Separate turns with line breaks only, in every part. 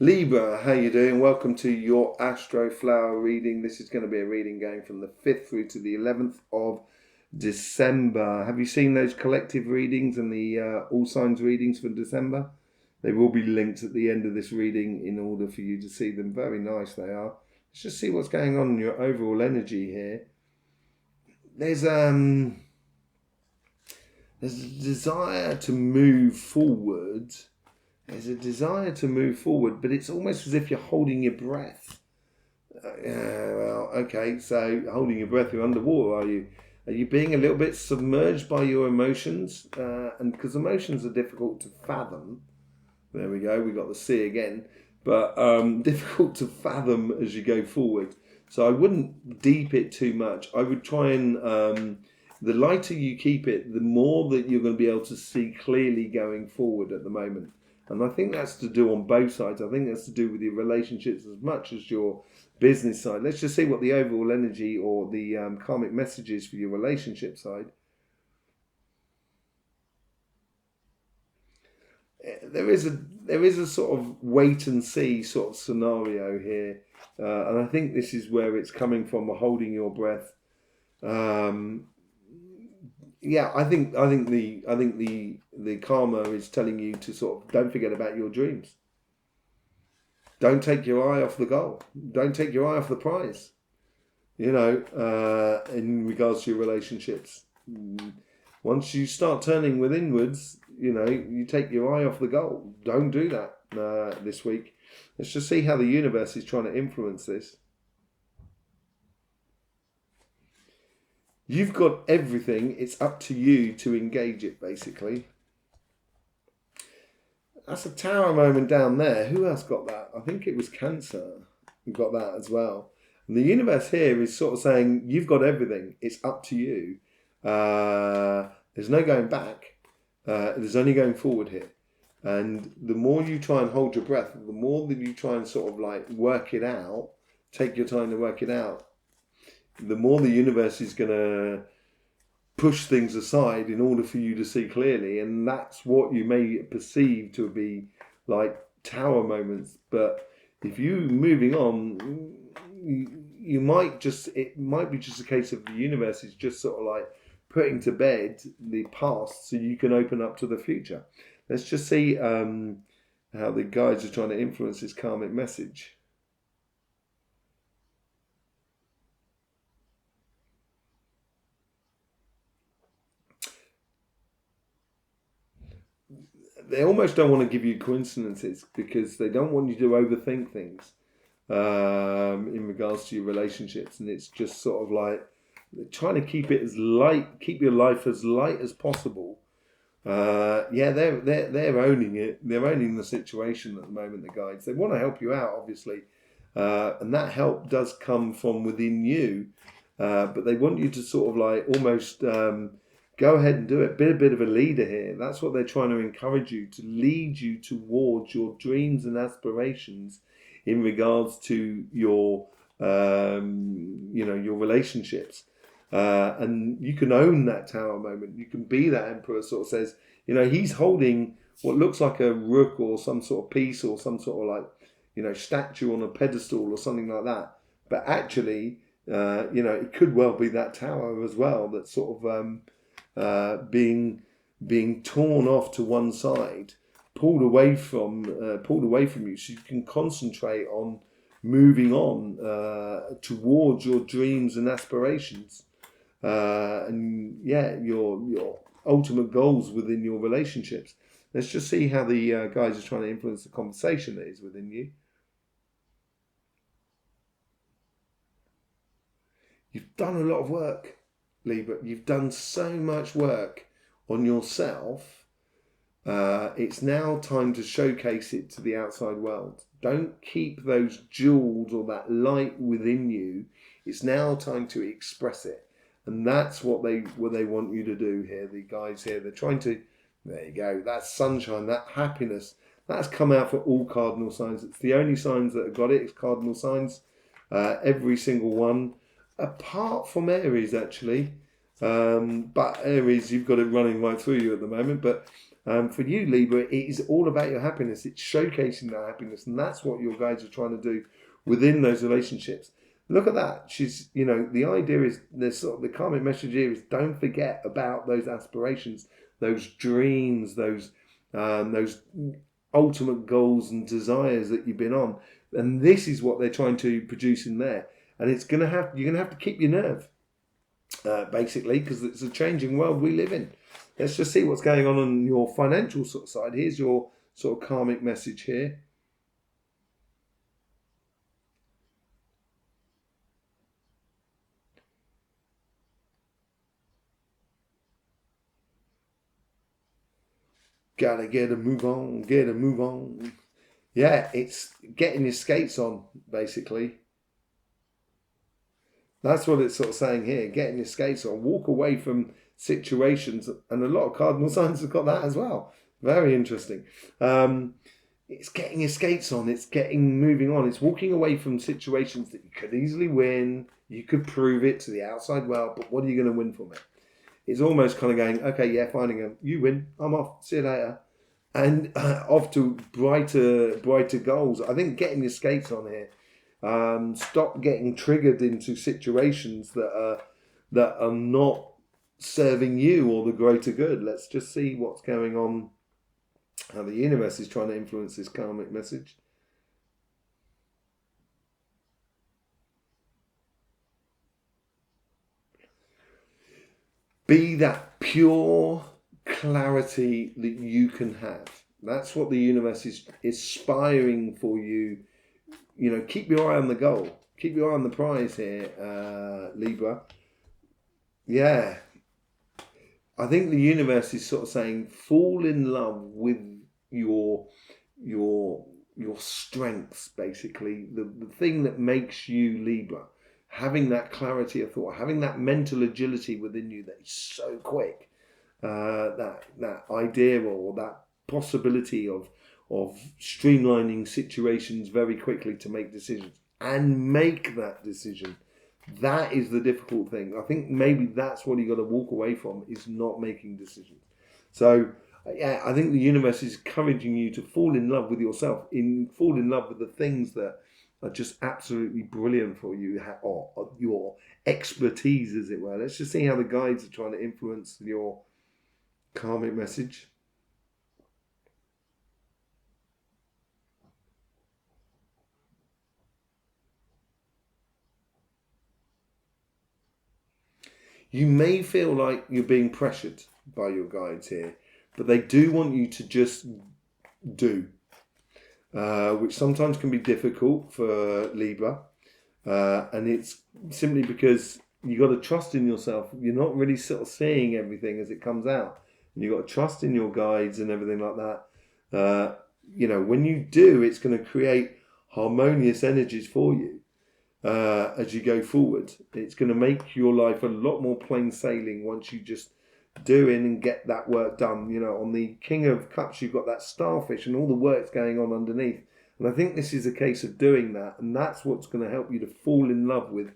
Libra, how you doing? Welcome to your Astroflower reading. This is going to be a reading going from the 5th through to the 11th of December. Have you seen those collective readings and the all signs readings for December? They will be linked at the end of this reading in order for you to see them. Very nice they are. Let's just see what's going on in your overall energy here. There's a desire to move forward. There's a desire to move forward, but it's almost as if you're holding your breath. Okay, so holding your breath, you're underwater, are you? Are you being a little bit submerged by your emotions? And because emotions are difficult to fathom. There we go, we got the C again. But difficult to fathom as you go forward. So I wouldn't deep it too much. I would try and, the lighter you keep it, the more that you're going to be able to see clearly going forward at the moment. And I think that's to do on both sides. I think that's to do with your relationships as much as your business side. Let's just see what the overall energy or the karmic message is for your relationship side. There is a sort of wait and see sort of scenario here, and I think this is where it's coming from. Holding your breath. Yeah, I think the karma is telling you to sort of don't forget about your dreams. Don't take your eye off the goal. Don't take your eye off the prize. You know, in regards to your relationships, once you start turning withinwards, you know, you take your eye off the goal. Don't do that this week. Let's just see how the universe is trying to influence this. You've got everything. It's up to you to engage it, basically. That's a tower moment down there. Who else got that? I think it was Cancer who got that as well. And the universe here is sort of saying, you've got everything. It's up to you. There's no going back. There's only going forward here. And the more you try and hold your breath, the more that you try and sort of like work it out, take your time to work it out, the more the universe is going to push things aside in order for you to see clearly. And that's what you may perceive to be like tower moments. But if you're moving on, you might just, it might be just a case of the universe is just sort of like putting to bed the past so you can open up to the future. Let's just see how the guides are trying to influence this karmic message. They almost don't want to give you coincidences because they don't want you to overthink things in regards to your relationships, and it's just sort of like trying to keep it as light, keep your life as light as possible. Yeah, they're owning it. They're owning the situation at the moment. The guides, they want to help you out, obviously, and that help does come from within you. But they want you to sort of like almost. Go ahead and do it. Be a bit of a leader here. That's what they're trying to encourage you, to lead you towards your dreams and aspirations in regards to your, your relationships. And you can own that tower moment. You can be that emperor. Sort of says, he's holding what looks like a rook or some sort of piece or some sort of like, statue on a pedestal or something like that. But actually, it could well be that tower as well. That's sort of being torn off to one side, pulled away from you, so you can concentrate on moving on towards your dreams and aspirations, and your ultimate goals within your relationships. Let's just see how the guys are trying to influence the conversation that is within you. You've done a lot of work, Libra. You've done so much work on yourself. It's now time to showcase it to the outside world. Don't keep those jewels or that light within you. It's now time to express it, and that's what they want you to do here. The guys here, they're trying to. There you go. That sunshine, that happiness, that's come out for all cardinal signs. It's the only signs that have got it. It's cardinal signs, every single one. Apart from Aries, actually. But Aries, you've got it running right through you at the moment. But For you, Libra, it is all about your happiness. It's showcasing that happiness, and that's what your guides are trying to do within those relationships. Look at that. She's, the idea is, the karmic message here is, don't forget about those aspirations, those dreams, those ultimate goals and desires that you've been on. And this is what they're trying to produce in there. And you're gonna have to keep your nerve, basically, because it's a changing world we live in. Let's just see what's going on your financial sort of side. Here's your sort of karmic message here. Gotta get a move on, get a move on. Yeah, it's getting your skates on, basically. That's what it's sort of saying here, getting your skates on. Walk away from situations, and a lot of cardinal signs have got that as well. Very interesting. It's getting your skates on, it's moving on, it's walking away from situations that you could easily win, you could prove it to the outside world, but what are you going to win from it? It's almost kind of going, okay, yeah, finding them, you win, I'm off, see you later. And off to brighter goals. I think getting your skates on here. Stop getting triggered into situations that are not serving you or the greater good. Let's just see what's going on, how the universe is trying to influence this karmic message. Be that pure clarity that you can have. That's what the universe is aspiring for you. Keep your eye on the goal. Keep your eye on the prize here, Libra. Yeah. I think the universe is sort of saying, fall in love with your strengths, basically. The thing that makes you Libra. Having that clarity of thought, having that mental agility within you that is so quick. That idea or that possibility of streamlining situations very quickly to make decisions and make that decision. That is the difficult thing. I think maybe that's what you got to walk away from, is not making decisions. So yeah, I think the universe is encouraging you to fall in love with yourself, fall in love with the things that are just absolutely brilliant for you, or your expertise, as it were. Let's just see how the guides are trying to influence your karmic message. You may feel like you're being pressured by your guides here, but they do want you to just do, which sometimes can be difficult for Libra, and it's simply because you got to trust in yourself. You're not really sort of seeing everything as it comes out. You got to trust in your guides and everything like that. When you do, it's going to create harmonious energies for you as you go forward. It's going to make your life a lot more plain sailing once you just do in and get that work done. On the King of Cups, you've got that starfish and all the work's going on underneath. And I think this is a case of doing that. And that's what's going to help you to fall in love with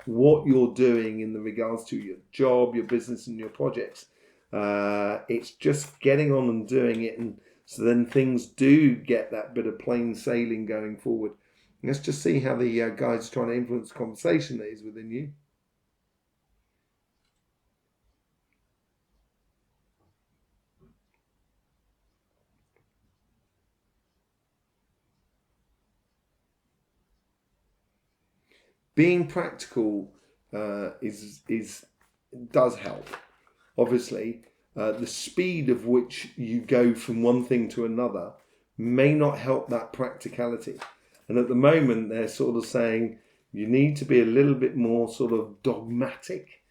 what you're doing in the regards to your job, your business and your projects. It's just getting on and doing it, and so then things do get that bit of plain sailing going forward. Let's just see how the guides are trying to influence the conversation that is within you. Being practical does help. Obviously, the speed of which you go from one thing to another may not help that practicality. And at the moment, they're sort of saying you need to be a little bit more sort of dogmatic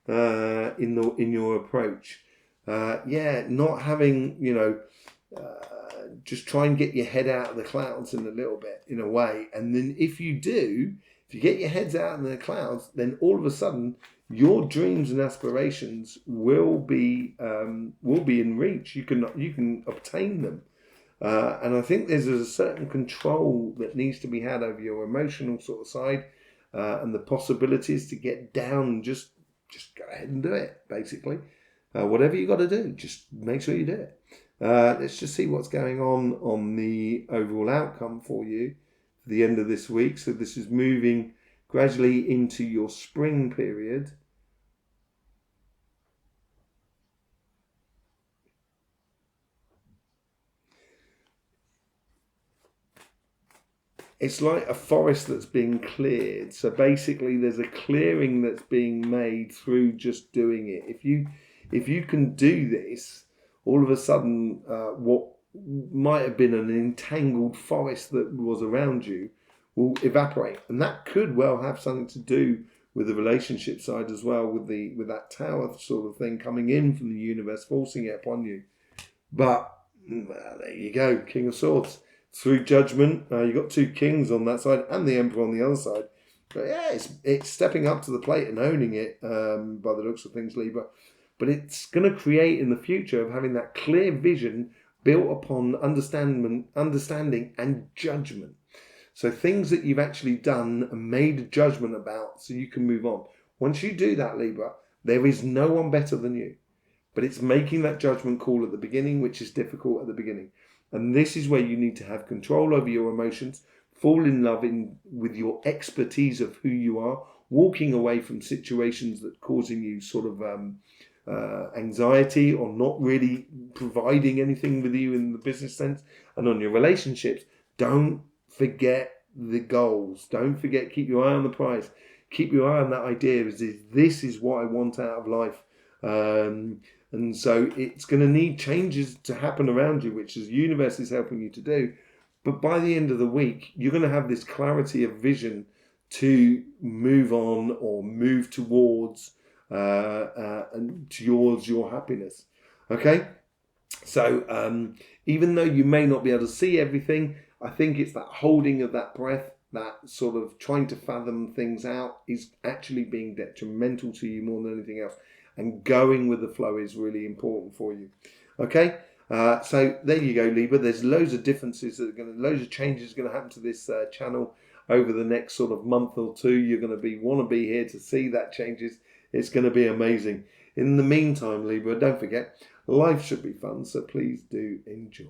in your approach. Not having, just try and get your head out of the clouds in a little bit, in a way. And then if you get your heads out in the clouds, then all of a sudden your dreams and aspirations will be in reach. You can obtain them. And I think there's a certain control that needs to be had over your emotional sort of side, and the possibilities to get down. Just go ahead and do it, basically. Whatever you got to do, just make sure you do it. Let's just see what's going on the overall outcome for you for the end of this week. So this is moving gradually into your spring period. It's like a forest that's being cleared. So basically there's a clearing that's being made through just doing it. If you can do this, all of a sudden what might have been an entangled forest that was around you will evaporate. And that could well have something to do with the relationship side as well, with that tower sort of thing coming in from the universe, forcing it upon you. But well, there you go, King of Swords. Through judgment, you've got two kings on that side and the emperor on the other side. But yeah, it's stepping up to the plate and owning it by the looks of things, Libra. But it's going to create in the future of having that clear vision built upon understanding and judgment. So things that you've actually done and made a judgment about so you can move on. Once you do that, Libra, there is no one better than you. But it's making that judgment call at the beginning, which is difficult at the beginning. And this is where you need to have control over your emotions, fall in love with your expertise of who you are, walking away from situations that are causing you sort of anxiety or not really providing anything with you in the business sense. And on your relationships, don't forget the goals. Don't forget, keep your eye on the prize. Keep your eye on that idea. This is what I want out of life. And so it's going to need changes to happen around you, which the universe is helping you to do. But by the end of the week, you're going to have this clarity of vision to move on or move towards and towards your happiness. Okay? So even though you may not be able to see everything, I think it's that holding of that breath, that sort of trying to fathom things out is actually being detrimental to you more than anything else. And going with the flow is really important for you. Okay, so there you go, Libra. There's loads of differences loads of changes going to happen to this channel over the next sort of month or two. You're going to want to be here to see that changes. It's going to be amazing. In the meantime, Libra, don't forget, life should be fun, so please do enjoy.